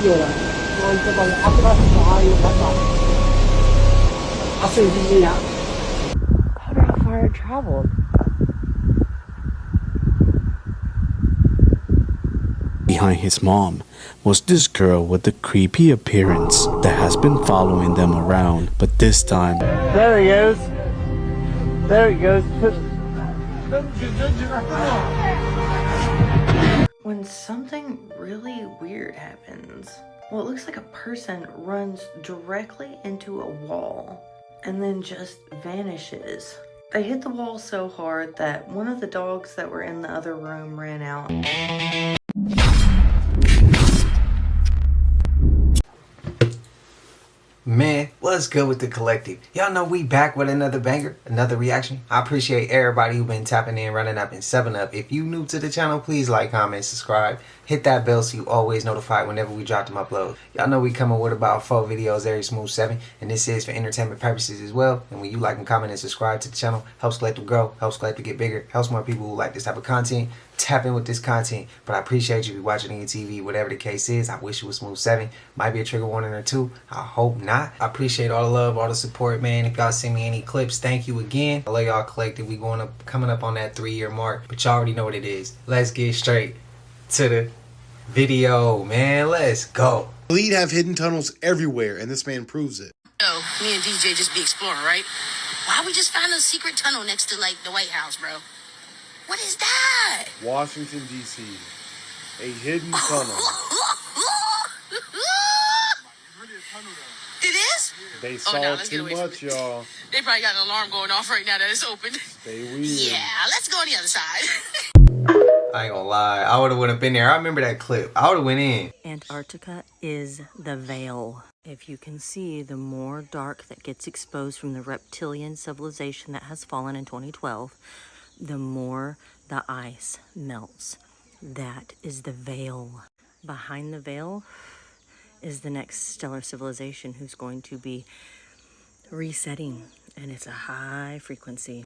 ora, non so cosa, I wonder how far it traveled. Behind his mom was this girl with the creepy appearance that has been following them around, but this time... There he goes. There he goes. When something really weird happens, well, it looks like a person runs directly into a wall and then just vanishes. They hit the wall so hard that one of the dogs that were in the other room ran out. Man, what's good with the collective? Y'all know we back with another banger, another reaction. I appreciate everybody who been tapping in, running up, and 7-up. If you new to the channel, please like, comment, subscribe. Hit that bell so you always notified whenever we drop them uploads. Y'all know we coming with about 4 videos every smooth 7, and this is for entertainment purposes as well. And when you like and comment and subscribe to the channel, helps Collective grow, helps Collective get bigger, helps more people who like this type of content tap in with this content. But I appreciate you if you're watching on your TV, whatever the case is. I wish it was smooth 7. Might be a trigger warning or 2. I hope not. I appreciate all the love, all the support, man. If y'all send me any clips, thank you again. I love y'all Collective. We coming up on that 3-year mark, but y'all already know what it is. Let's get straight to the video, man. Let's go. Lead have hidden tunnels everywhere, and this man proves it. Yo, me and DJ just be exploring, right? Why we just found a secret tunnel next to, like, the White House, bro? What is that? Washington, D.C. A hidden tunnel. It is? They saw too much, y'all. They probably got an alarm going off right now that it's open. Stay weird. Yeah, let's go on the other side. I ain't gonna lie. I would have went up in there. I remember that clip. I would have went in. Antarctica is the veil. If you can see, the more dark that gets exposed from the reptilian civilization that has fallen in 2012, the more the ice melts. That is the veil. Behind the veil is the next stellar civilization who's going to be resetting, and it's a high frequency.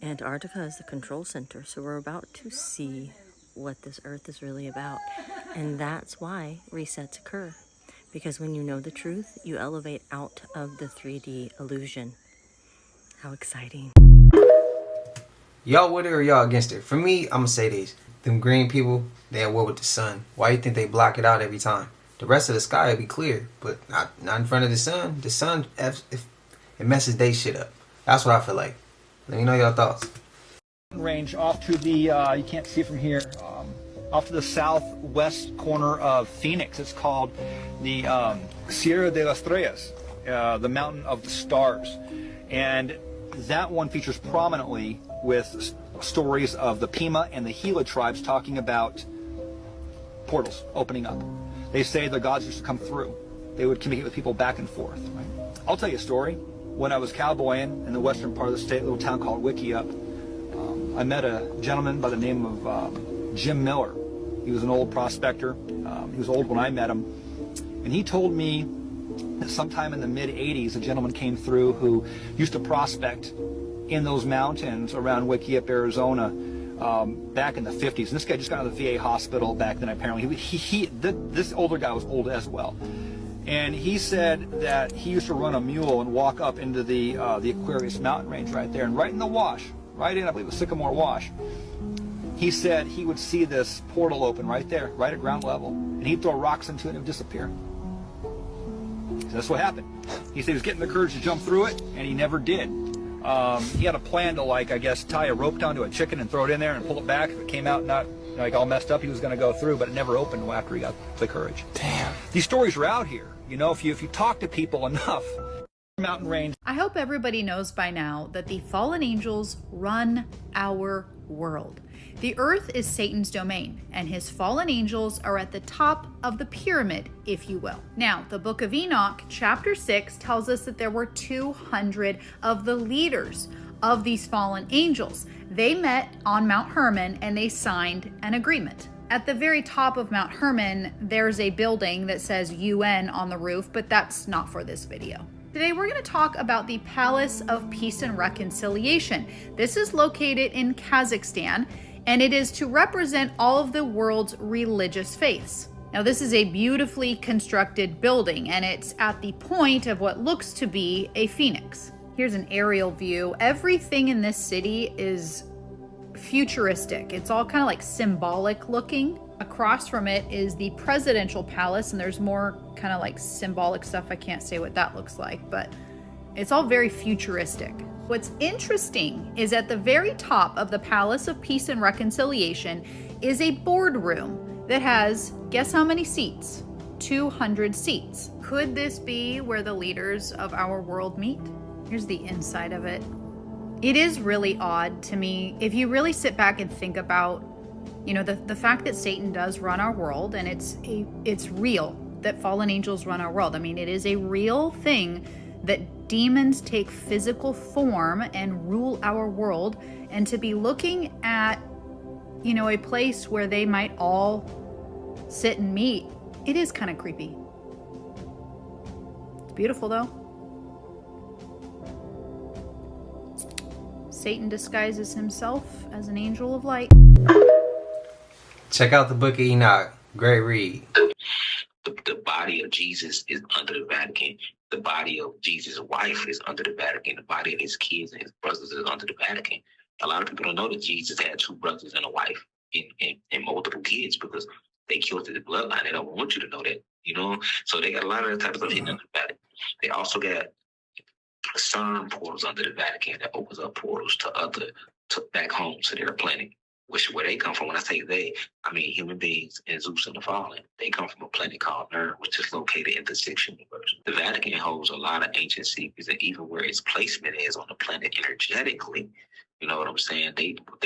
Antarctica is the control center, so we're about to see what this earth is really about. And that's why resets occur. Because when you know the truth, you elevate out of the 3D illusion. How exciting. Y'all with it or y'all against it? For me, I'm gonna say this. Them green people, they at war with the sun. Why you think they block it out every time? The rest of the sky will be clear, but not in front of the sun. The sun, if it messes they shit up. That's what I feel like. Let me know your thoughts. Range off to the, you can't see it from here, off to the southwest corner of Phoenix. It's called the Sierra de las Estrellas, the Mountain of the Stars. And that one features prominently with stories of the Pima and the Gila tribes talking about portals opening up. They say the gods used to come through. They would communicate with people back and forth. Right? I'll tell you a story. When I was cowboying in the western part of the state, a little town called Wickiup, I met a gentleman by the name of Jim Miller. He was an old prospector. He was old when I met him. And he told me that sometime in the mid-'80s, a gentleman came through who used to prospect in those mountains around Wickiup, Arizona, back in the 50s. And this guy just got out of the VA hospital back then, apparently. This older guy was old as well. And he said that he used to run a mule and walk up into the Aquarius mountain range right there. And right in the wash, right in, I believe it was Sycamore Wash, he said he would see this portal open right there, right at ground level. And he'd throw rocks into it and it would disappear. So that's what happened. He said he was getting the courage to jump through it, and he never did. He had a plan to, like, I guess, tie a rope down to a chicken and throw it in there and pull it back. If it came out not, like, all messed up, he was going to go through, but it never opened after he got the courage. Damn. These stories are out here. You know, if you talk to people enough, mountain range. I hope everybody knows by now that the fallen angels run our world. The earth is Satan's domain, and his fallen angels are at the top of the pyramid, if you will. Now, the book of Enoch, chapter 6, tells us that there were 200 of the leaders of these fallen angels. They met on Mount Hermon and they signed an agreement. At the very top of Mount Hermon, there's a building that says UN on the roof, but that's not for this video. Today we're going to talk about the Palace of Peace and Reconciliation. This is located in Kazakhstan, and it is to represent all of the world's religious faiths. Now, this is a beautifully constructed building, and it's at the point of what looks to be a phoenix. Here's an aerial view. Everything in this city is futuristic. It's all kind of like symbolic looking. Across from it is the presidential palace, and there's more kind of like symbolic stuff. I can't say what that looks like, but it's all very futuristic. What's interesting is at the very top of the Palace of Peace and Reconciliation is a boardroom that has, guess how many seats? 200 seats. Could this be where the leaders of our world meet? Here's the inside of it. It is really odd to me. If you really sit back and think about, you know, the fact that Satan does run our world, and it's real that fallen angels run our world. I mean, it is a real thing that demons take physical form and rule our world, and to be looking at, you know, a place where they might all sit and meet, it is kind of creepy. It's beautiful though. Satan disguises himself as an angel of light. Check out the Book of Enoch. Great read. The body of Jesus is under the Vatican. The body of Jesus' wife is under the Vatican. The body of his kids and his brothers is under the Vatican. A lot of people don't know that Jesus had 2 brothers and a wife and multiple kids because they killed his bloodline. They don't want you to know that, you know? So they got a lot of that type of stuff hidden under the Vatican. They also got CERN portals under the Vatican that opens up portals to back home to their planet. Where they come from. When I say they, I mean human beings and Zeus and the Fallen. They come from a planet called Nern, which is located in the 6th universe. The Vatican holds a lot of ancient secrets, and even where its placement is on the planet energetically, you know what I'm saying?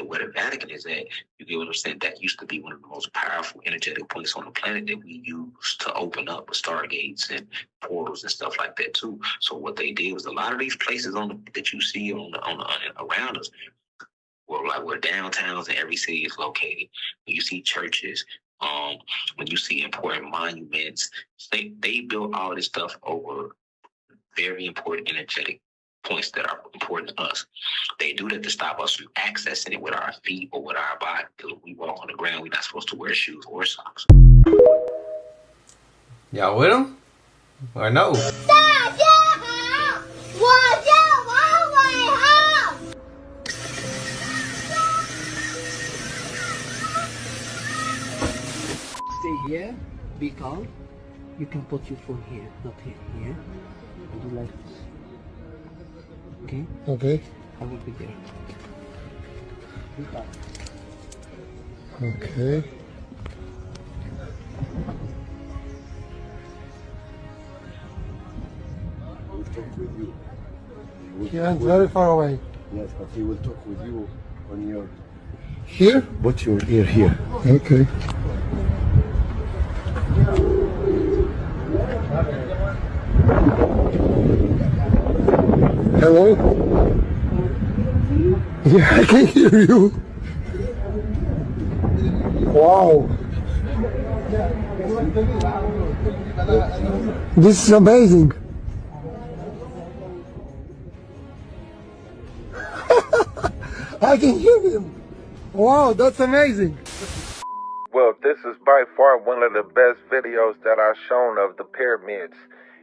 Where the Vatican is at, you get what I'm saying? That used to be one of the most powerful energetic points on the planet that we use to open up stargates and portals and stuff like that too. So what they did was a lot of these places that you see around us, where downtowns in every city is located. When you see churches, when you see important monuments, they built all this stuff over very important energetic points that are important to us. They do that to stop us from accessing it with our feet or with our body. Because when we walk on the ground, we're not supposed to wear shoes or socks. Y'all with him? Or no? Stay here, be calm. You can put your phone here, not here. Here. And do like this. Okay? Okay. I will be there. Be calm. Okay. He will talk with you. Yeah, very far away. Yes, but he will talk with you on your... Here? Put your ear here. Okay. Hello? Yeah, I can hear you. Wow. This is amazing. I can hear him. Wow, that's amazing. Well, this is by far one of the best videos that I've shown of the pyramids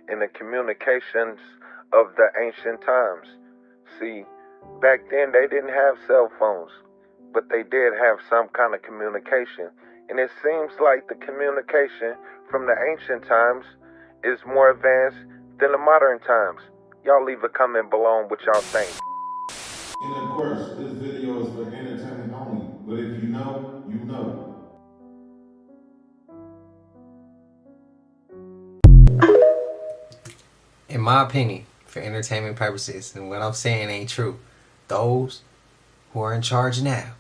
and the communications of the ancient times. See, back then they didn't have cell phones, but they did have some kind of communication. And it seems like the communication from the ancient times is more advanced than the modern times. Y'all leave a comment below on what y'all think. And of course, this video is for entertainment only, but if you know, you know. In my opinion, for entertainment purposes, and what I'm saying ain't true, those who are in charge now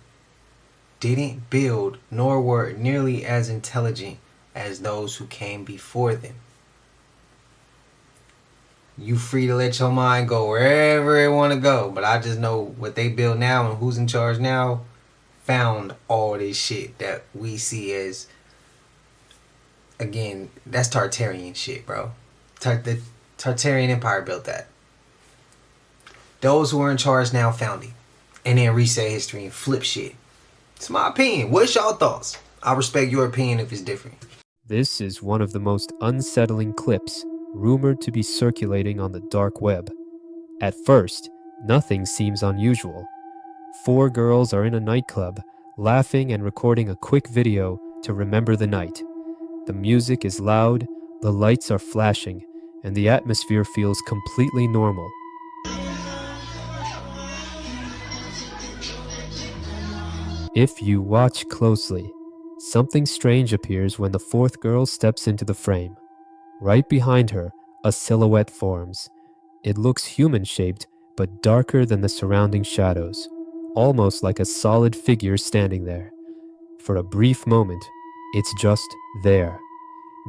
didn't build nor were nearly as intelligent as those who came before them. You free to let your mind go wherever it want to go, but I just know what they build now and who's in charge now found all this shit that we see as, again, that's Tartarian shit, bro. The Tartarian Empire built that. Those who are in charge now found it, and then reset history and flip shit. It's my opinion. What's y'all thoughts? I respect your opinion if it's different. This is one of the most unsettling clips rumored to be circulating on the dark web. At first, nothing seems unusual. 4 girls are in a nightclub, laughing and recording a quick video to remember the night. The music is loud, the lights are flashing, and the atmosphere feels completely normal. If you watch closely, something strange appears when the 4th girl steps into the frame. Right behind her, a silhouette forms. It looks human-shaped, but darker than the surrounding shadows, almost like a solid figure standing there. For a brief moment, it's just there.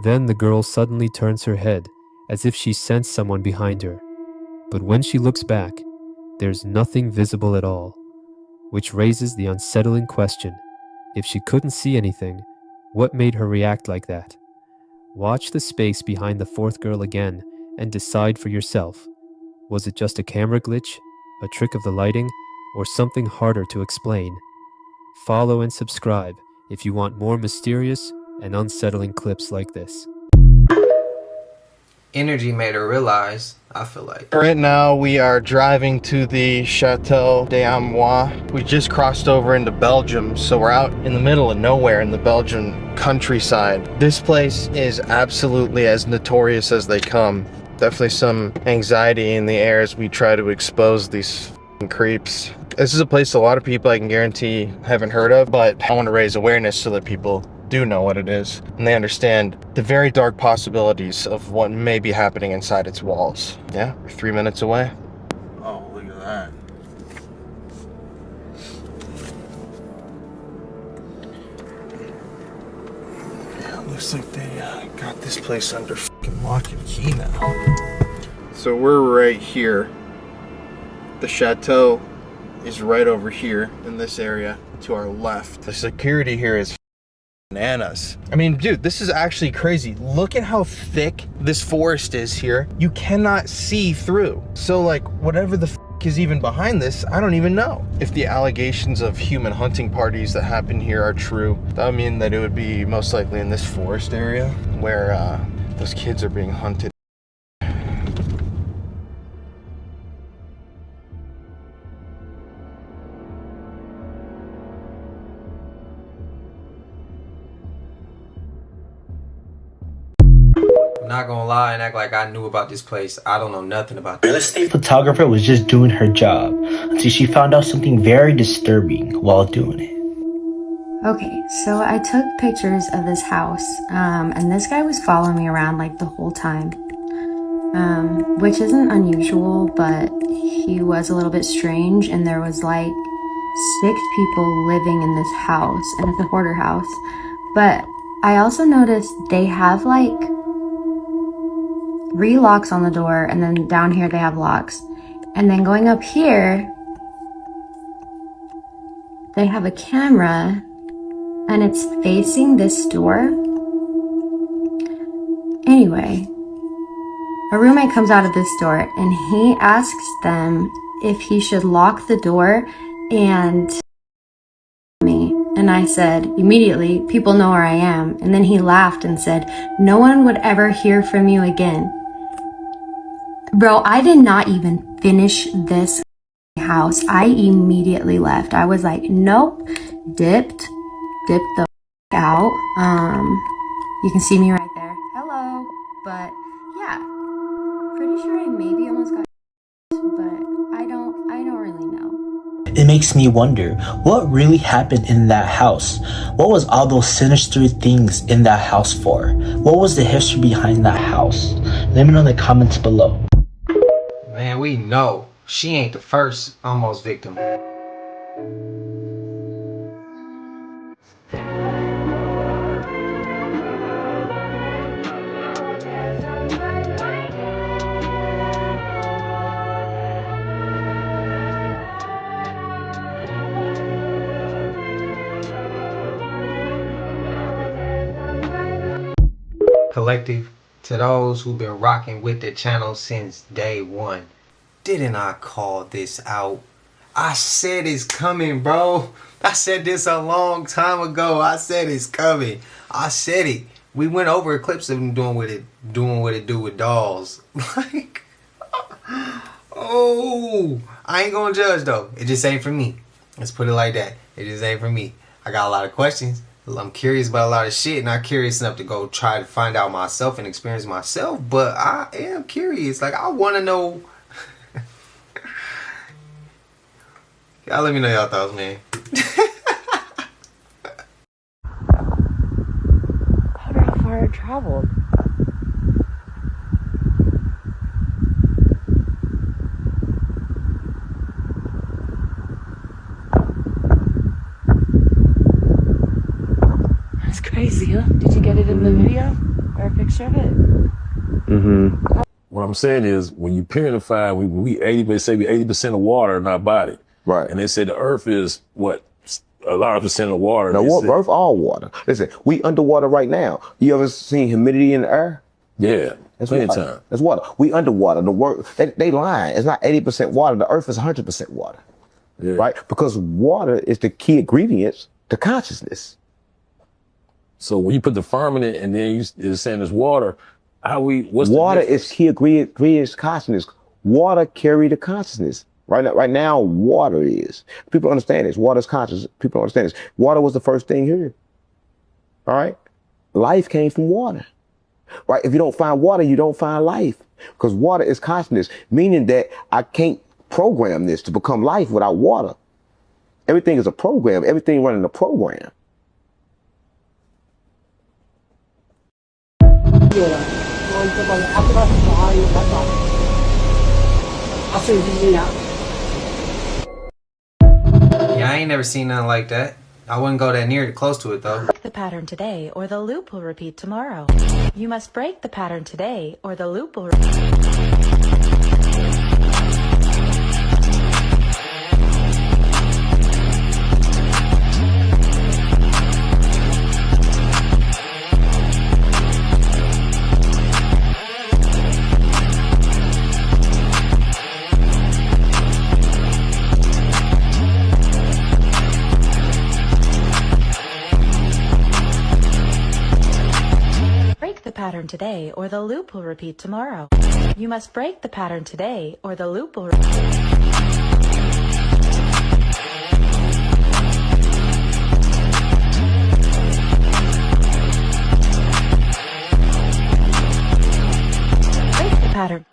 Then the girl suddenly turns her head, as if she sensed someone behind her. But when she looks back, there's nothing visible at all, which raises the unsettling question. If she couldn't see anything, what made her react like that? Watch the space behind the 4th girl again and decide for yourself. Was it just a camera glitch, a trick of the lighting, or something harder to explain? Follow and subscribe if you want more mysterious and unsettling clips like this. Energy made her realize, I feel like. Right now we are driving to the Chateau d'Amois. We just crossed over into Belgium, so we're out in the middle of nowhere in the Belgian countryside. This place is absolutely as notorious as they come. Definitely some anxiety in the air as we try to expose these creeps. This is a place a lot of people, I can guarantee, haven't heard of, but I want to raise awareness so that people do know what it is and they understand the very dark possibilities of what may be happening inside its walls. Yeah, we're 3 minutes away. Oh, look at that. Yeah, looks like they got this place under fucking lock and key now. So we're right here. The chateau is right over here in this area to our left. The security here is bananas. I mean, dude, this is actually crazy. Look at how thick this forest is here. You cannot see through. So like whatever the is even behind this, I don't even know. If the allegations of human hunting parties that happen here are true, that would mean that it would be most likely in this forest area where those kids are being hunted. Not gonna lie and act like I knew about this place. I don't know nothing about Real estate photographer was just doing her job until she found out something very disturbing while doing it. Okay, so I took pictures of this house, and this guy was following me around like the whole time, which isn't unusual, but he was a little bit strange, and there was like 6 people living in this house, and it's a hoarder house. But I also noticed they have like 3 locks on the door, and then down here they have locks. And then going up here, they have a camera, and it's facing this door. Anyway, a roommate comes out of this door, and he asks them if he should lock the door and me. And I said, immediately, people know where I am. And then he laughed and said, no one would ever hear from you again. Bro, I did not even finish this house. I immediately left. I was like, nope, dipped the out. You can see me right there. Hello. But yeah, pretty sure I maybe almost got, but I don't really know. It makes me wonder, what really happened in that house? What was all those sinister things in that house for? What was the history behind that house? Let me know in the comments below. Man, we know she ain't the first almost victim. Collective, to those who've been rocking with the channel since day one, didn't I call this out? I said it's coming, bro. I said this a long time ago. I said it's coming. I said it. We went over clips of him doing what it do with dolls. Like, oh, I ain't gonna judge though. It just ain't for me. Let's put it like that. It just ain't for me. I got a lot of questions. I'm curious about a lot of shit, not curious enough to go try to find out myself and experience myself, but I am curious. Like, I want to know. Y'all let me know y'all thoughts, man. I wonder how far it traveled. That's crazy, huh? Did you get it in the video or a picture of it? Mm-hmm. What I'm saying is, when you purify, we 80% of water in our body. Right. And they say the earth is what? A lot of percent of water. No, earth all water. Listen, we underwater right now. You ever seen humidity in the air? Yeah. That's plenty water. time. That's water. We underwater. They lying. It's not 80% water. The earth is 100% water. Yeah. Right? Because water is the key ingredients to consciousness. So when you put the firm in it and then you're saying it's water, what's water the difference? is key ingredients to consciousness. Water carry the consciousness. Right now, water is. People understand this. Water is conscious. People understand this. Water was the first thing here. All right? Life came from water. Right? If you don't find water, you don't find life. Because water is consciousness, meaning that I can't program this to become life without water. Everything is a program. Everything running a program. Yeah, I ain't never seen nothing like that. I wouldn't go that near close to it though. Break the pattern today or the loop will repeat tomorrow. You must break the pattern today or the loop will pattern today or the loop will repeat tomorrow. You must break the pattern today or the loop will break the pattern.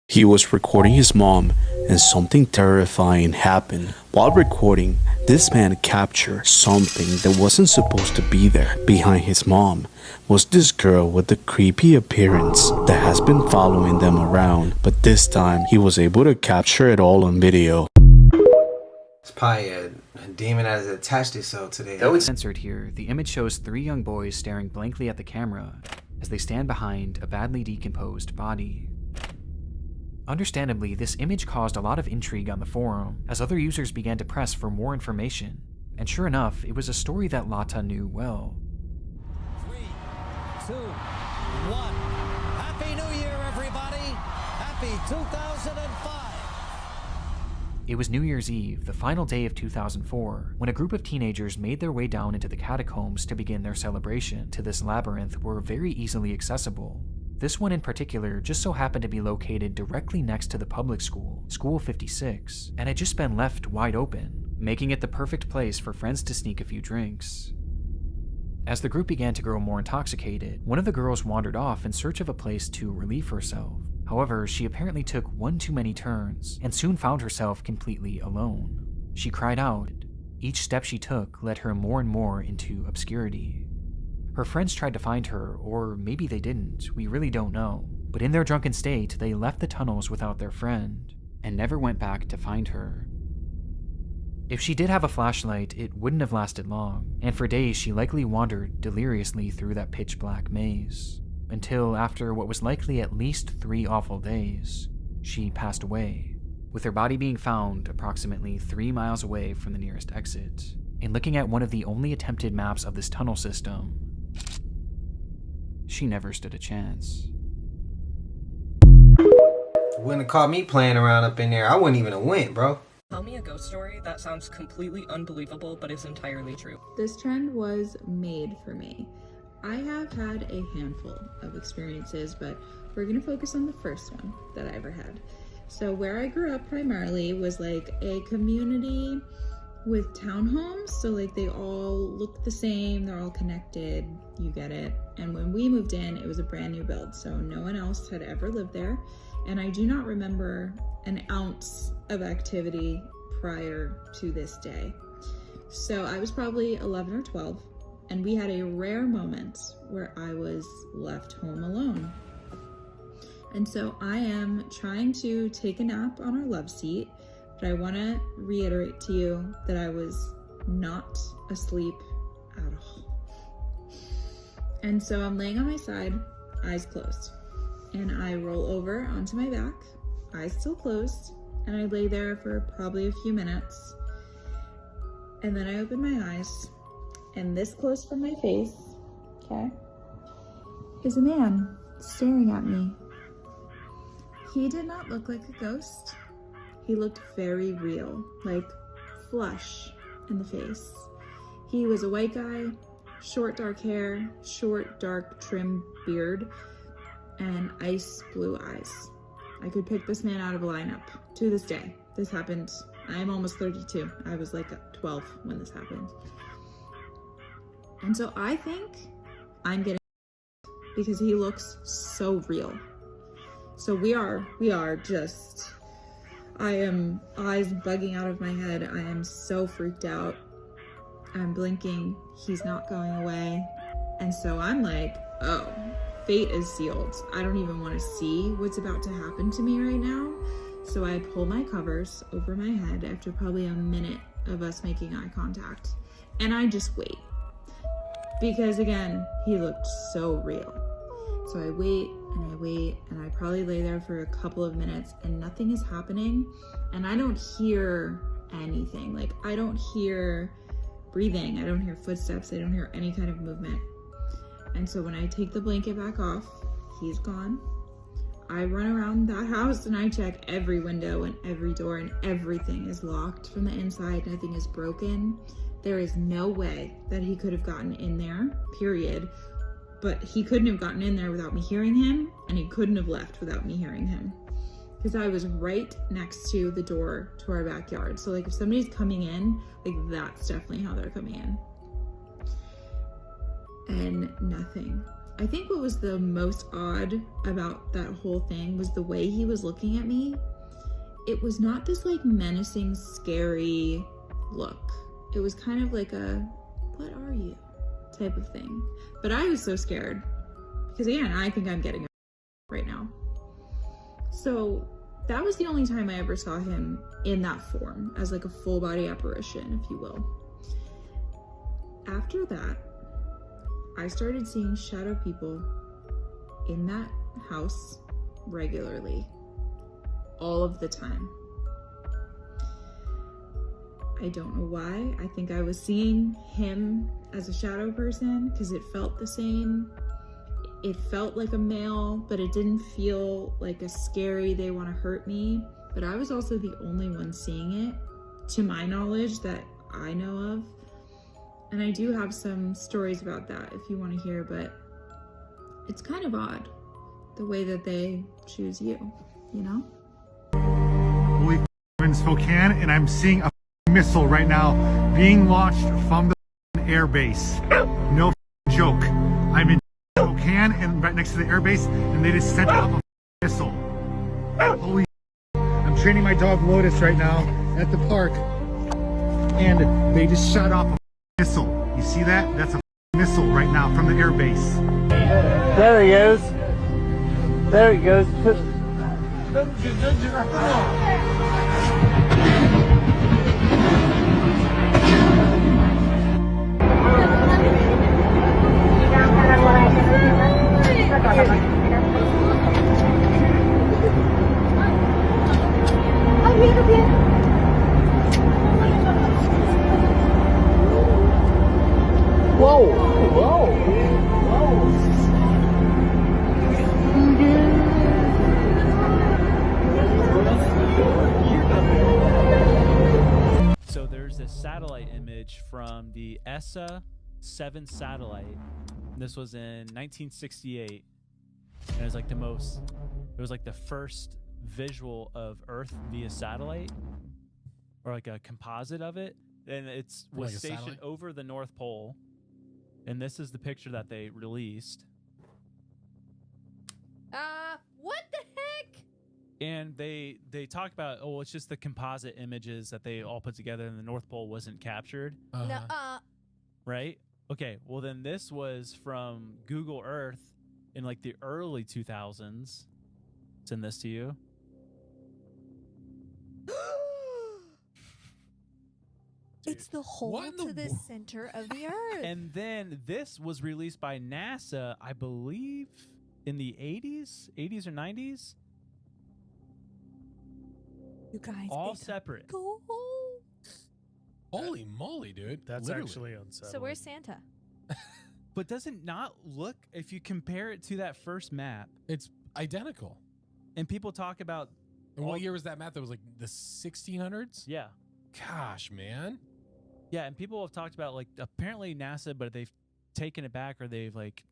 He was recording his mom and something terrifying happened. While recording, this man captured something that wasn't supposed to be there. Behind his mom was this girl with the creepy appearance that has been following them around, but this time he was able to capture it all on video. It's probably a demon that has attached itself to them. Though it's censored here, the image shows 3 young boys staring blankly at the camera as they stand behind a badly decomposed body. Understandably, this image caused a lot of intrigue on the forum, as other users began to press for more information, and sure enough, it was a story that Lata knew well. 3, 2, 1. Happy New Year, everybody! Happy 2005! It was New Year's Eve, the final day of 2004, when a group of teenagers made their way down into the catacombs to begin their celebration. To this labyrinth were very easily accessible. This one in particular just so happened to be located directly next to the public school, School 56, and had just been left wide open, making it the perfect place for friends to sneak a few drinks. As the group began to grow more intoxicated, one of the girls wandered off in search of a place to relieve herself. However, she apparently took one too many turns and soon found herself completely alone. She cried out. Each step she took led her more and more into obscurity. Her friends tried to find her, or maybe they didn't, we really don't know. But in their drunken state, they left the tunnels without their friend, and never went back to find her. If she did have a flashlight, it wouldn't have lasted long, and for days she likely wandered deliriously through that pitch-black maze, until after what was likely at least 3 awful days, she passed away, with her body being found approximately 3 miles away from the nearest exit. And looking at one of the only attempted maps of this tunnel system, she never stood a chance. Wouldn't have caught me playing around up in there. I wouldn't even have went, bro. Tell me a ghost story that sounds completely unbelievable but is entirely true. This trend was made for me. I have had a handful of experiences, but we're gonna focus on the first one that I ever had. So where I grew up primarily was like a community with townhomes. So like they all look the same, they're all connected, you get it. And when we moved in, it was a brand new build, so no one else had ever lived there. And I do not remember an ounce of activity prior to this day. So I was probably 11 or 12, and we had a rare moment where I was left home alone. And so I am trying to take a nap on our love seat, but I want to reiterate to you that I was not asleep at all. And so I'm laying on my side, eyes closed, and I roll over onto my back, eyes still closed, and I lay there for probably a few minutes. And then I open my eyes, and this close from my face, okay, is a man staring at me. He did not look like a ghost. He looked very real, like flesh in the face. He was a white guy, short dark hair, short dark trim beard, and ice blue eyes. I could pick this man out of a lineup to this day. This happened, I'm almost 32. I was like 12 when this happened. And so I think I'm getting because he looks so real. So we are just, I am eyes bugging out of my head. I am so freaked out. I'm blinking, he's not going away. And so I'm like, oh, fate is sealed. I don't even want to see what's about to happen to me right now. So I pull my covers over my head after probably a minute of us making eye contact. And I just wait. Because again, he looked so real. So I wait and I wait and I probably lay there for a couple of minutes and nothing is happening. And I don't hear anything. Like I don't hear breathing. I don't hear footsteps. I don't hear any kind of movement. And so when I take the blanket back off, he's gone. I run around that house and I check every window and every door and everything is locked from the inside. Nothing is broken. There is no way that he could have gotten in there, period. But he couldn't have gotten in there without me hearing him, and he couldn't have left without me hearing him. Because I was right next to the door to our backyard. So like if somebody's coming in, like that's definitely how they're coming in. And nothing. I think what was the most odd about that whole thing was the way he was looking at me. It was not this like menacing, scary look. It was kind of like a, what are you? Type of thing. But I was so scared because again, I think I'm getting right now. So that was the only time I ever saw him in that form as like a full body apparition, if you will. After that, I started seeing shadow people in that house regularly, all of the time. I don't know why. I think I was seeing him as a shadow person because it felt the same. It felt like a male, but it didn't feel like a scary, they want to hurt me. But I was also the only one seeing it, to my knowledge, that I know of. And I do have some stories about that if you want to hear, but it's kind of odd the way that they choose you, you know? Holy in Spokane, and I'm seeing a missile right now being launched from the air base. No joke. I'm in Spokane and right next to the air base, and they just sent off a missile. Holy I'm training my dog Lotus right now at the park, and they just shot off a missile. You see that? That's a missile right now from the air base. There he goes. There he goes. Whoa! Whoa! Whoa! a satellite image from the ESA 7 satellite. This was in 1968. And it was like the first visual of Earth via satellite, or like a composite of it. And it was Like a stationed satellite? over the North Pole. And this is the picture that they released. What the heck? And they talk about, oh, it's just the composite images that they all put together, and the North Pole wasn't captured. No, Right? Okay, well then this was from Google Earth in like the early 2000s. Send this to you. it's the hole to the center of the Earth. And then this was released by NASA, I believe, in the 80s or 90s. You guys, all it's separate. Go. Holy moly, dude. That's Literally. actually unsettling. So where's Santa? But does it not look, if you compare it to that first map, it's identical. And people talk about, and what year was that map? That was like the 1600s? Yeah. Gosh, man. Yeah, and people have talked about, like, apparently NASA, but they've taken it back, or they've like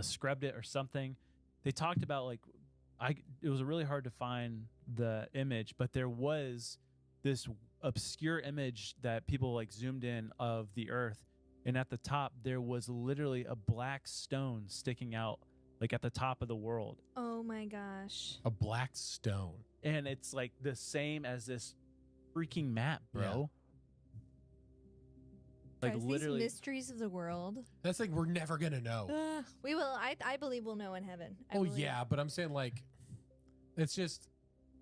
scrubbed it or something. They talked about, like, it was really hard to find the image, but there was this obscure image that people like zoomed in of the Earth, and at the top there was literally a black stone sticking out, like at the top of the world. Oh my gosh. A black stone. And it's like the same as this freaking map, bro. Yeah. Like Guys, literally these mysteries of the world. That's like we're never gonna know. We will. I believe we'll know in heaven. Yeah, but I'm saying like, it's just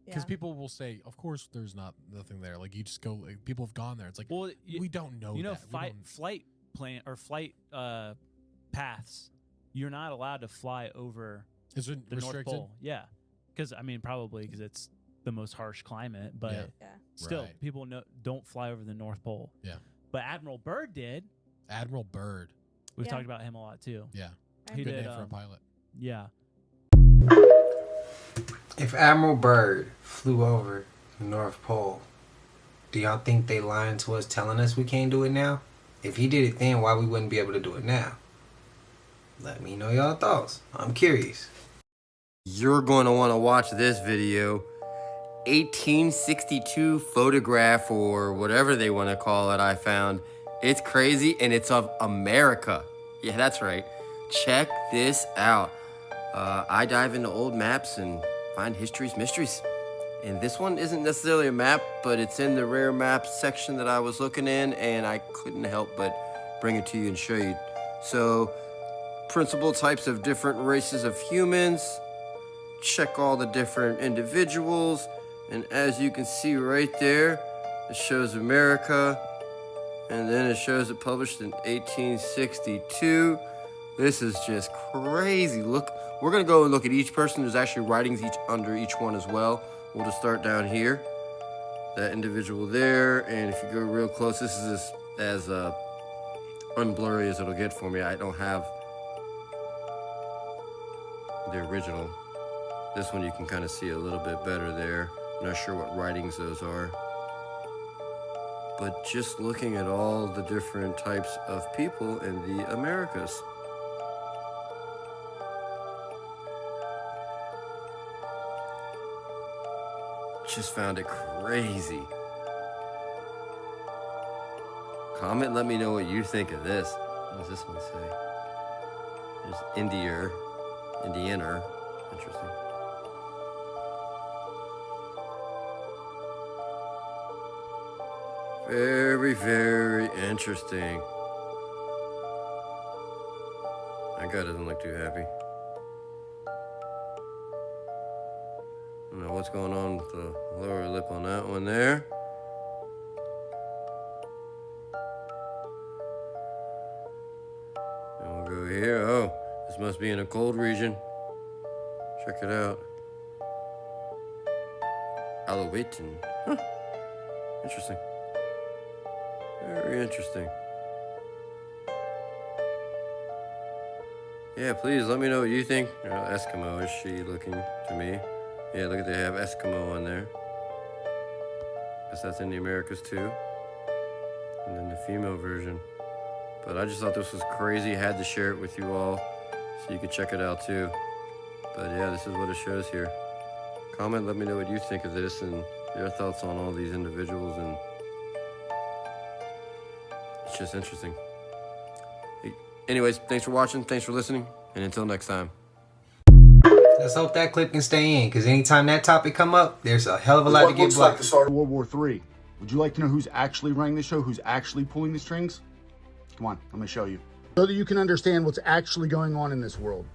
because Yeah. people will say, of course, there's nothing there. Like you just go. Like, people have gone there. It's like, well, we don't know. You know, that. We don't- flight plan or flight paths. You're not allowed to fly over Is it the North restricted? Pole. Yeah, because I mean, probably because it's the most harsh climate, but Yeah. still, Right. people don't fly over the North Pole. Yeah. But Admiral Byrd did. Admiral Byrd. We've Yeah. talked about him a lot too. Yeah. He Good did. name for a pilot. Yeah. If Admiral Byrd flew over the North Pole, do y'all think they lying to us telling us we can't do it now? If he did it then, why we wouldn't be able to do it now? Let me know y'all thoughts. I'm curious. You're going to want to watch this video. 1862 photograph, or whatever they want to call it, I found. It's crazy, and it's of America. Yeah, that's right. Check this out. I dive into old maps and find history's mysteries. And this one isn't necessarily a map, but it's in the rare maps section that I was looking in, and I couldn't help but bring it to you and show you. So, principal types of different races of humans. Check all the different individuals. And as you can see right there, it shows America. And then it shows it published in 1862. This is just crazy. Look, we're going to go and look at each person. There's actually writings under each one as well. We'll just start down here. That individual there. And if you go real close, this is as unblurry as it'll get for me. I don't have the original. This one you can kind of see a little bit better there. I'm not sure what writings those are. But just looking at all the different types of people in the Americas. Just found it crazy. Comment, let me know what you think of this. What does this one say? There's Indianer. Interesting. Very, very interesting. That guy doesn't look too happy. I don't know what's going on with the lower lip on that one there. And we'll go here. Oh, this must be in a cold region. Check it out. Alawitan. Huh. Interesting. Very interesting. Yeah, please let me know what you think. Eskimo, is she looking to me? Yeah, look at, they have Eskimo on there. Guess that's in the Americas too. female version. But I just thought this was crazy. Had to share it with you all so you could check it out too. But yeah, this is what it shows here. Comment, let me know what you think of this and your thoughts on all these individuals, and it's just interesting. Hey, anyways, thanks for watching, thanks for listening, and until next time. Let's hope that clip can stay in, because anytime that topic come up, there's a hell of a lot to get looks like blocked. the start of World War III. Would you like to know who's actually running the show, who's actually pulling the strings? Come on, I'm gonna show you. So that you can understand what's actually going on in this world.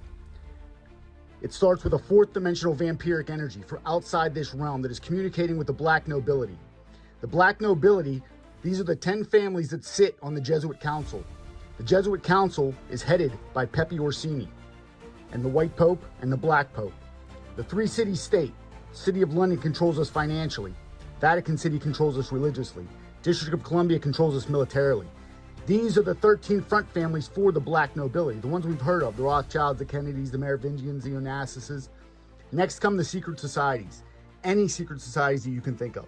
It starts with a fourth dimensional vampiric energy for outside this realm that is communicating with the black nobility. The black nobility, these are the 10 families that sit on the Jesuit Council. The Jesuit Council is headed by Pepe Orsini, and the White Pope and the Black Pope. The three-city state, City of London controls us financially. Vatican City controls us religiously. District of Columbia controls us militarily. These are the 13 front families for the black nobility, the ones we've heard of, the Rothschilds, the Kennedys, the Merovingians, the Onassis. Next come the secret societies, any secret societies that you can think of.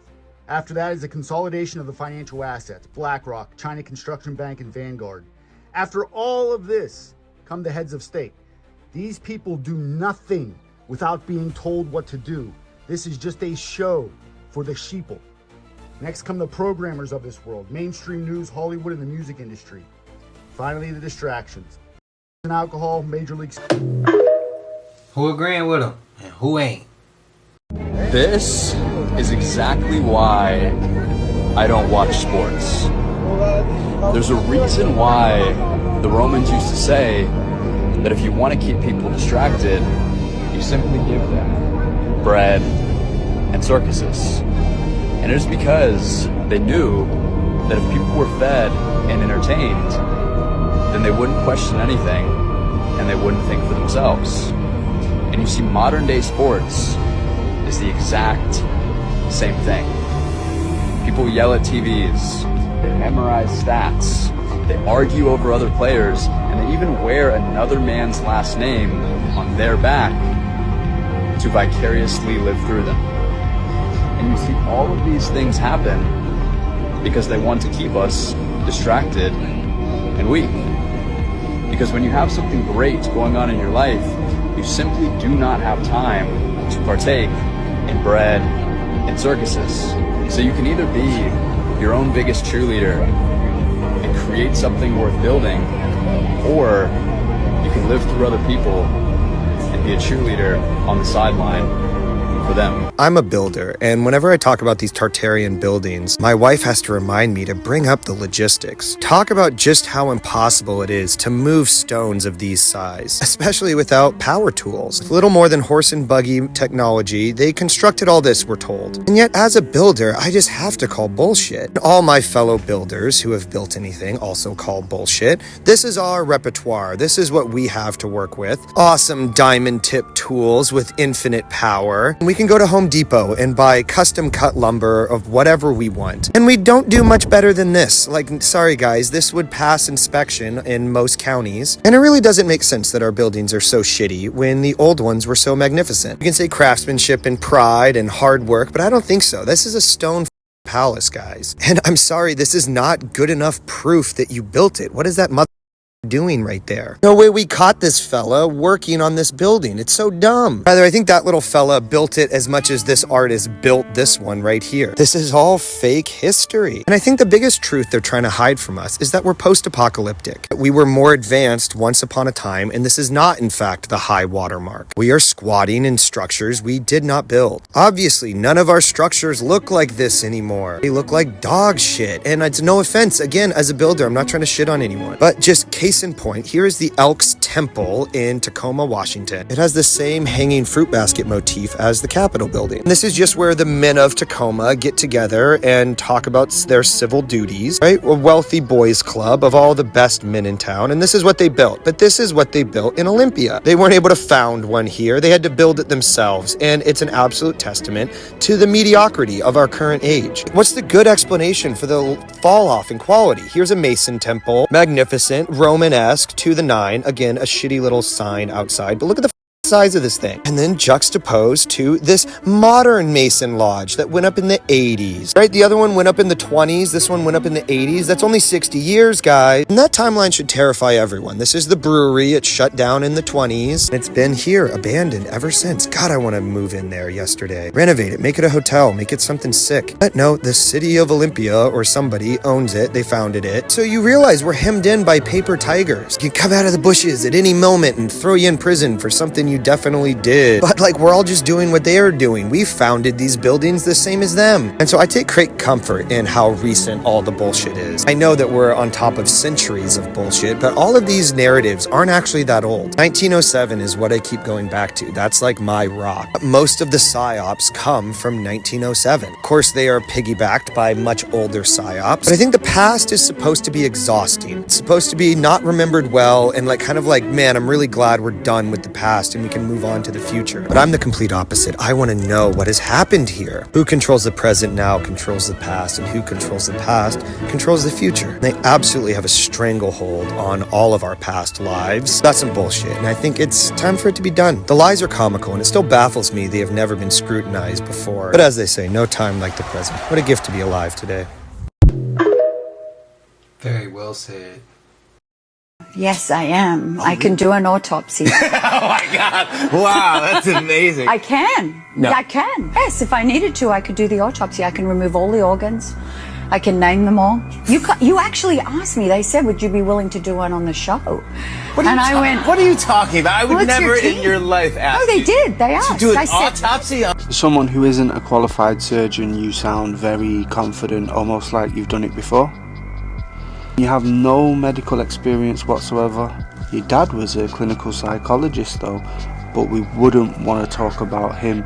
After that is a consolidation of the financial assets, BlackRock, China Construction Bank, and Vanguard. After all of this come the heads of state. These people do nothing without being told what to do. This is just a show for the sheeple. Next come the programmers of this world, mainstream news, Hollywood, and the music industry. Finally, the distractions. And alcohol, major leagues. Who agreeing with them and who ain't? This is exactly why I don't watch sports. There's a reason why the Romans used to say that if you want to keep people distracted, you simply give them bread and circuses. And it is because they knew that if people were fed and entertained, then they wouldn't question anything and they wouldn't think for themselves. And you see, modern day sports is the exact same thing. People yell at TVs, they memorize stats, they argue over other players, and they even wear another man's last name on their back to vicariously live through them. And you see all of these things happen because they want to keep us distracted and weak. Because when you have something great going on in your life, you simply do not have time to partake in bread and circuses. So you can either be your own biggest cheerleader and create something worth building, or you can live through other people and be a cheerleader on the sideline for them. I'm a builder, and whenever I talk about these Tartarian buildings, my wife has to remind me to bring up the logistics. Talk about just how impossible it is to move stones of these size, especially without power tools. With little more than horse and buggy technology, they constructed all this, we're told. And yet, as a builder, I just have to call bullshit. All my fellow builders who have built anything also call bullshit. This is our repertoire. This is what we have to work with. Awesome diamond tip tools with infinite power. We can go to Home Depot and buy custom cut lumber of whatever we want. And we don't do much better than this. Like, sorry guys, this would pass inspection in most counties. And it really doesn't make sense that our buildings are so shitty when the old ones were so magnificent. You can say craftsmanship and pride and hard work, but I don't think so. This is a stone palace, guys. And I'm sorry, this is not good enough proof that you built it. What is that mother doing right there? No way we caught this fella working on this building. It's so dumb. Rather, I think that little fella built it as much as this artist built this one right here. This is all fake history. And I think the biggest truth they're trying to hide from us is that we're post-apocalyptic. We were more advanced once upon a time, and this is not, in fact, the high water mark. We are squatting in structures we did not build. Obviously, none of our structures look like this anymore. They look like dog shit. And it's no offense, again, as a builder, I'm not trying to shit on anyone. But just case in point, here is the Elks Temple in Tacoma, Washington. It has the same hanging fruit basket motif as the Capitol building. And this is just where the men of Tacoma get together and talk about their civil duties, right? A wealthy boys club of all the best men in town. And this is what they built. But this is what they built in Olympia. They weren't able to found one here. They had to build it themselves. And it's an absolute testament to the mediocrity of our current age. What's the good explanation for the fall off in quality? Here's a Mason temple, magnificent, Roman-esque to the nine. Again, a shitty little sign outside, but look at the size of this thing, and then juxtaposed to this modern Mason Lodge that went up in the 80s, right? The other one went up in the 20s, this one went up in the 80s. That's only 60 years, guys. And that timeline should terrify everyone. This is the brewery. It shut down in the 20s. It's been here, abandoned ever since. God, I want to move in there yesterday. Renovate it, make it a hotel, make it something sick. But no, the city of Olympia or somebody owns it. They founded it. So you realize we're hemmed in by paper tigers. You can come out of the bushes at any moment and throw you in prison for something you definitely did. But like, we're all just doing what they are doing. We founded these buildings the same as them. And so I take great comfort in how recent all the bullshit is. I know that we're on top of centuries of bullshit, but all of these narratives aren't actually that old. 1907 is what I keep going back to. That's like my rock. Most of the psyops come from 1907. Of course, they are piggybacked by much older psyops, but I think the past is supposed to be exhausting. It's supposed to be not remembered well and like kind of like, man, I'm really glad we're done with the past and we can move on to the future. But I'm the complete opposite. I want to know what has happened here. Who controls the present now controls the past, and who controls the past controls the future. They absolutely have a stranglehold on all of our past lives. That's some bullshit, and I think it's time for it to be done. The lies are comical, and it still baffles me they have never been scrutinized before. But as they say, no time like the present. What a gift to be alive today. Very well said. Yes, I am. I can do an autopsy. Oh my God. Wow, that's amazing. I can. No. I can. Yes, if I needed to, I could do the autopsy. I can remove all the organs. I can name them all. You actually asked me. They said, would you be willing to do one on the show? What are you talking about? I would never in your life ask. Oh, they did. They asked. To do an I said, autopsy on... Someone who isn't a qualified surgeon, you sound very confident, almost like you've done it before. You have no medical experience whatsoever. Your dad was a clinical psychologist though, but we wouldn't want to talk about him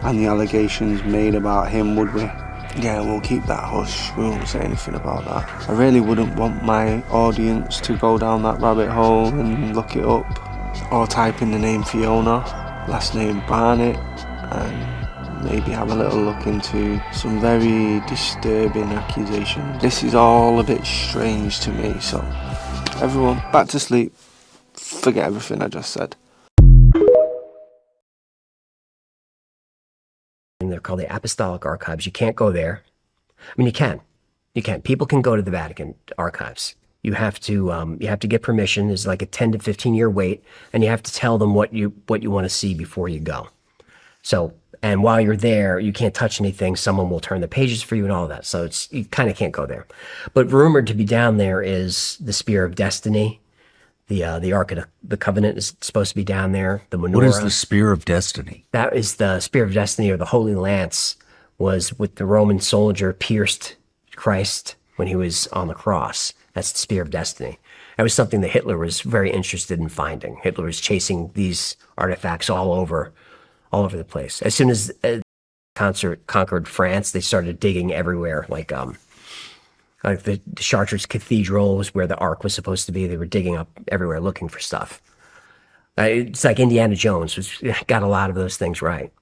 and the allegations made about him, would we? Yeah, we'll keep that hush. We won't say anything about that. I really wouldn't want my audience to go down that rabbit hole and look it up, or type in the name Fiona, last name Barnett, and maybe have a little look into some very disturbing accusations. This is all a bit strange to me, so everyone, back to sleep. Forget everything I just said. They're called the Apostolic Archives. You can't go there. I mean, you can. People can go to the Vatican archives. You have to get permission. There's like a 10 to 15 year wait, and you have to tell them what you want to see before you go. So, and while you're there, you can't touch anything. Someone will turn the pages for you and all that. So you kind of can't go there. But rumored to be down there is the Spear of Destiny. The Ark of the Covenant is supposed to be down there. The menorah. What is the Spear of Destiny? That is the Spear of Destiny, or the Holy Lance, was with the Roman soldier pierced Christ when he was on the cross. That's the Spear of Destiny. That was something that Hitler was very interested in finding. Hitler was chasing these artifacts all over the place. As soon as conquered France, they started digging everywhere, like the Chartres Cathedral was where the Ark was supposed to be. They were digging up everywhere looking for stuff. It's like Indiana Jones, got a lot of those things right.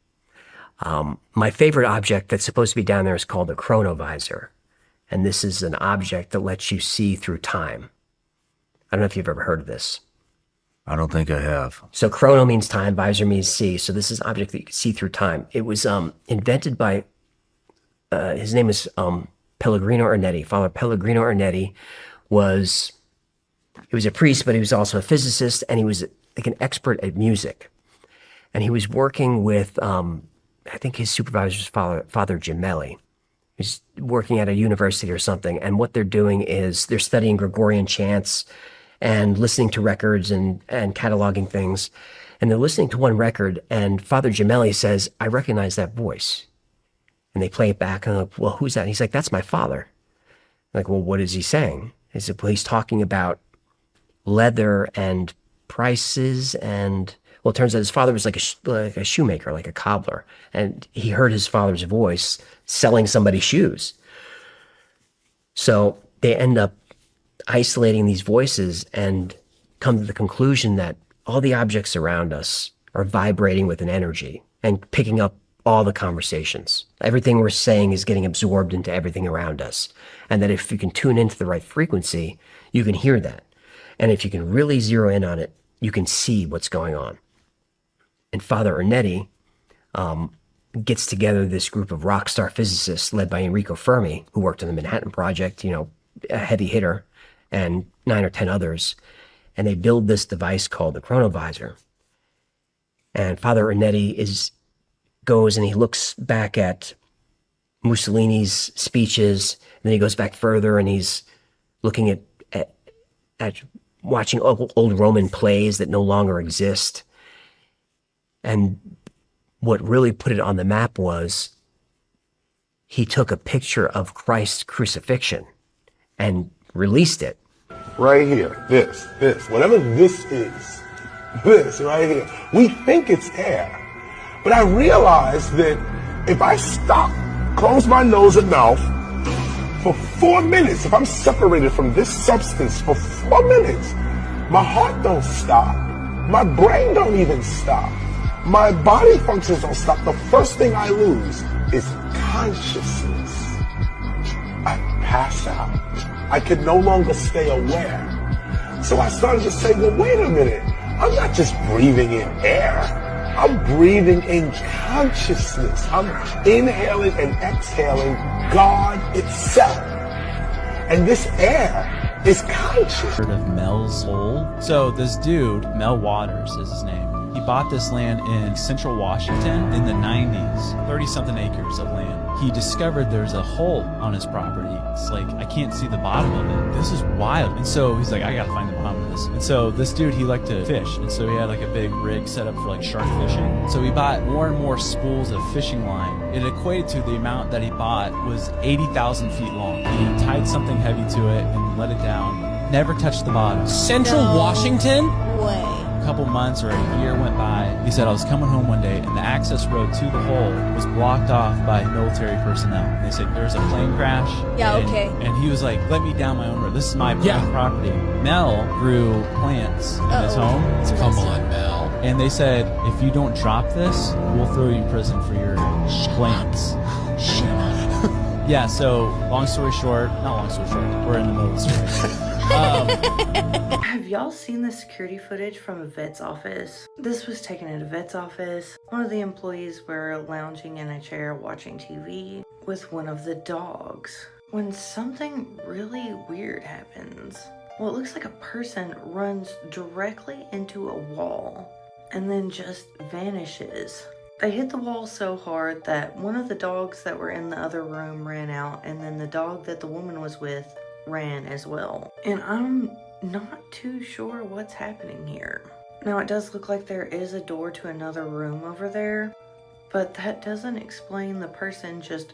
My favorite object that's supposed to be down there is called the chronovisor. And this is an object that lets you see through time. I don't know if you've ever heard of this. I don't think I have. So chrono means time, visor means see. So this is an object that you can see through time. It was invented by, his name is Pellegrino Ernetti. Father Pellegrino Ernetti was a priest, but he was also a physicist, and he was like an expert at music. And he was working with, I think his supervisor was Father Gemelli. He's working at a university or something, and what they're doing is they're studying Gregorian chants and listening to records and cataloging things. And they're listening to one record, and Father Gemelli says, I recognize that voice. And they play it back, and I'm like, well, who's that? And he's like, that's my father. I'm like, well, what is he saying? He said, well, he's talking about leather and prices, and well, it turns out his father was like a shoemaker, like a cobbler, and he heard his father's voice selling somebody shoes. So they end up isolating these voices and come to the conclusion that all the objects around us are vibrating with an energy and picking up all the conversations. Everything we're saying is getting absorbed into everything around us. And that if you can tune into the right frequency, you can hear that. And if you can really zero in on it, you can see what's going on. And Father Ernetti gets together this group of rock star physicists led by Enrico Fermi, who worked on the Manhattan Project, you know, a heavy hitter, and 9 or 10 others. And they build this device called the chronovisor. And Father Ernetti goes and he looks back at Mussolini's speeches, and then he goes back further and he's looking at watching old Roman plays that no longer exist. And what really put it on the map was he took a picture of Christ's crucifixion and released it. Right here, this, whatever this is, this right here. We think it's air, but I realized that if I stop, close my nose and mouth for 4 minutes, if I'm separated from this substance for 4 minutes, my heart don't stop, my brain don't even stop, my body functions don't stop. The first thing I lose is consciousness. I pass out. I could no longer stay aware. So I started to say, well, wait a minute. I'm not just breathing in air. I'm breathing in consciousness. I'm inhaling and exhaling God itself. And this air is conscious. Heard of Mel's Hole? So this dude, Mel Waters is his name. He bought this land in central Washington in the 90s, 30-something acres of land. He discovered there's a hole on his property. It's like, I can't see the bottom of it. This is wild. And so he's like, I gotta find the bottom of this. And so this dude, he liked to fish. And so he had like a big rig set up for like shark fishing. So he bought more and more spools of fishing line. It equated to the amount that he bought was 80,000 feet long. He tied something heavy to it and let it down. Never touched the bottom. Central Washington? Way. A couple months or a year went by. He said, I was coming home one day and the access road to the hole was blocked off by military personnel. And they said, there's a plane crash. Yeah, and, okay. And he was like, let me down my own road. This is my private property. Mel grew plants in his home. Come on, Mel. And they said, if you don't drop this, we'll throw you in prison for your plants. Yeah, so long story short, not long story short, we're in the middle of the story. Have y'all seen the security footage from a vet's office? This was taken at a vet's office. One of the employees were lounging in a chair watching TV with one of the dogs when something really weird happens. Well, it looks like a person runs directly into a wall and then just vanishes. They hit the wall so hard that one of the dogs that were in the other room ran out, and then the dog that the woman was with ran as well. And I'm not too sure what's happening here. Now, it does look like there is a door to another room over there, but that doesn't explain the person just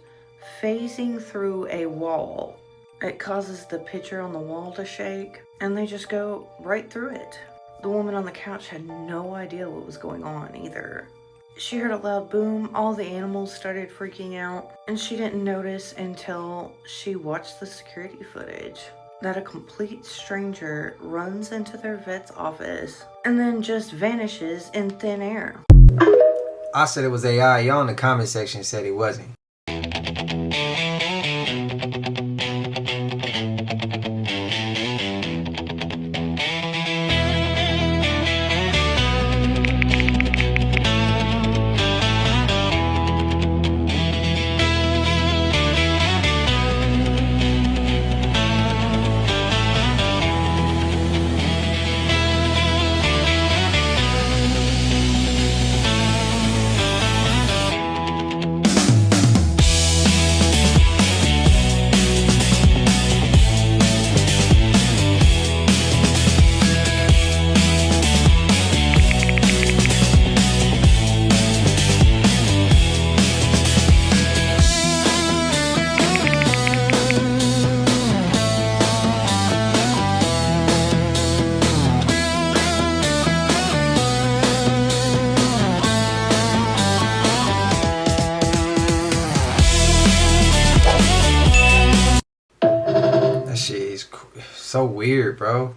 phasing through a wall. It causes the picture on the wall to shake, and they just go right through it. The woman on the couch had no idea what was going on either. She heard a loud boom, all the animals started freaking out, and she didn't notice until she watched the security footage that a complete stranger runs into their vet's office and then just vanishes in thin air. I said it was AI. Y'all in the comment section said it wasn't. So weird, bro.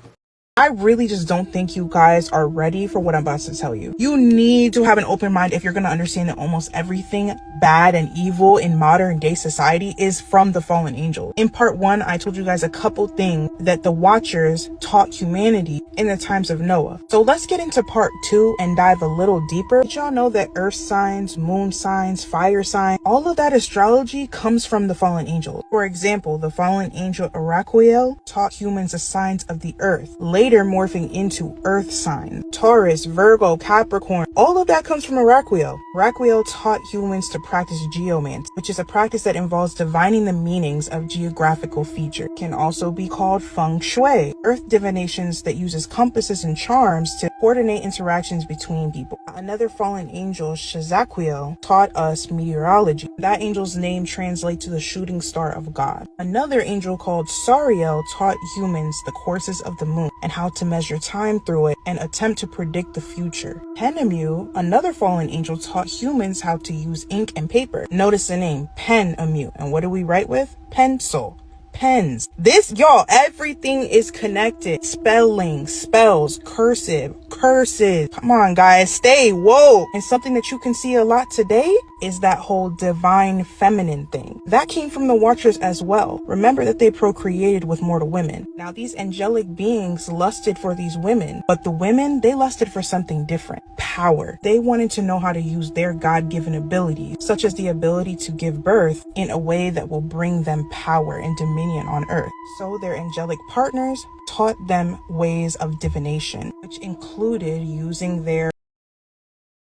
I really just don't think you guys are ready for what I'm about to tell you. You need to have an open mind if you're going to understand that almost everything bad and evil in modern day society is from the fallen angel. In part 1, I told you guys a couple things that the Watchers taught humanity in the times of Noah. So let's get into part 2 and dive a little deeper. Did y'all know that earth signs, moon signs, fire signs, all of that astrology comes from the fallen angel? For example, the fallen angel Uraquiel taught humans the signs of the earth, later morphing into earth signs. Taurus, Virgo, Capricorn, all of that comes from Uraquiel. Uraquiel taught humans to practice geomancy, which is a practice that involves divining the meanings of geographical features. It can also be called feng shui, earth divinations that uses compasses and charms to coordinate interactions between people. Another fallen angel, Shazaquiel, taught us meteorology. That angel's name translates to the shooting star of God. Another angel called Sariel taught humans the courses of the moon and how to measure time through it and attempt to predict the future. Penamu, another fallen angel, taught humans how to use ink and paper. Notice the name, Penamu. And what do we write with? Pencil. Pens. This, y'all, everything is connected. Spelling, spells, cursive, curses. Come on, guys, stay woke. And something that you can see a lot today is that whole divine feminine thing. That came from the Watchers as well. Remember that they procreated with mortal women. Now, these angelic beings lusted for these women, but the women, they lusted for something different. Power. They wanted to know how to use their God-given abilities, such as the ability to give birth in a way that will bring them power and dominion on earth. So their angelic partners taught them ways of divination, which included using their,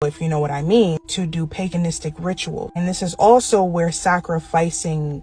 if you know what I mean, to do paganistic ritual. And this is also where sacrificing,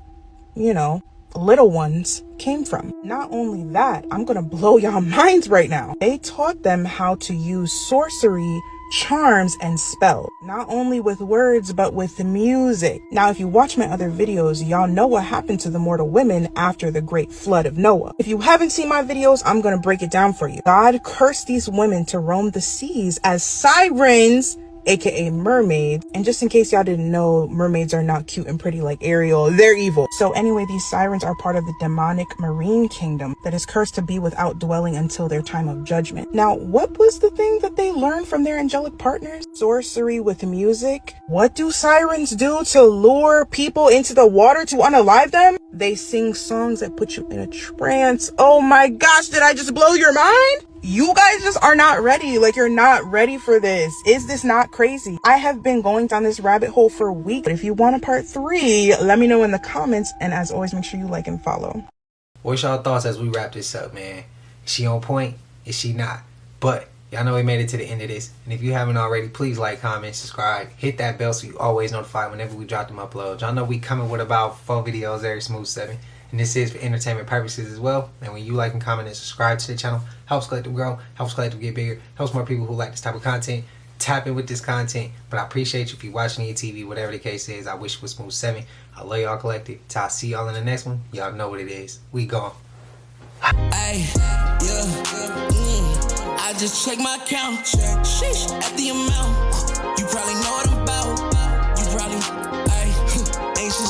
little ones came from. Not only that, I'm gonna blow y'all minds right now. They taught them how to use sorcery, charms, and spells, not only with words but with music. Now, if you watch my other videos, y'all know what happened to the mortal women after the great flood of Noah. If you haven't seen my videos, I'm gonna break it down for you. God cursed these women to roam the seas as sirens, aka mermaids. And just in case y'all didn't know, mermaids are not cute and pretty like Ariel, they're evil. So anyway, these sirens are part of the demonic marine kingdom that is cursed to be without dwelling until their time of judgment. Now, what was the thing that they learned from their angelic partners? Sorcery with music. What do sirens do to lure people into the water to unalive them? They sing songs that put you in a trance. Oh my gosh, did I just blow your mind? You guys just are not ready. Like, you're not ready for this. Is this not crazy? I have been going down this rabbit hole for a week. But if you want a part 3, let me know in the comments. And as always, make sure you like and follow. What's y'all thoughts as we wrap this up, man? Is she on point? Is she not? But y'all know we made it to the end of this. And if you haven't already, please like, comment, subscribe. Hit that bell so you always notified whenever we drop them uploads. Y'all know we coming with about 4 videos every Smooth 7. And this is for entertainment purposes as well. And when you like and comment and subscribe to the channel, helps Collective grow, helps Collective get bigger, helps more people who like this type of content tap in with this content. But I appreciate you if you're watching your TV, whatever the case is. I wish it was Smooth 7. I love y'all, Collective. Till I see y'all in the next one. Y'all know what it is. We gone. Ay, yeah, I just check my account. Sheesh, at the amount. You probably know what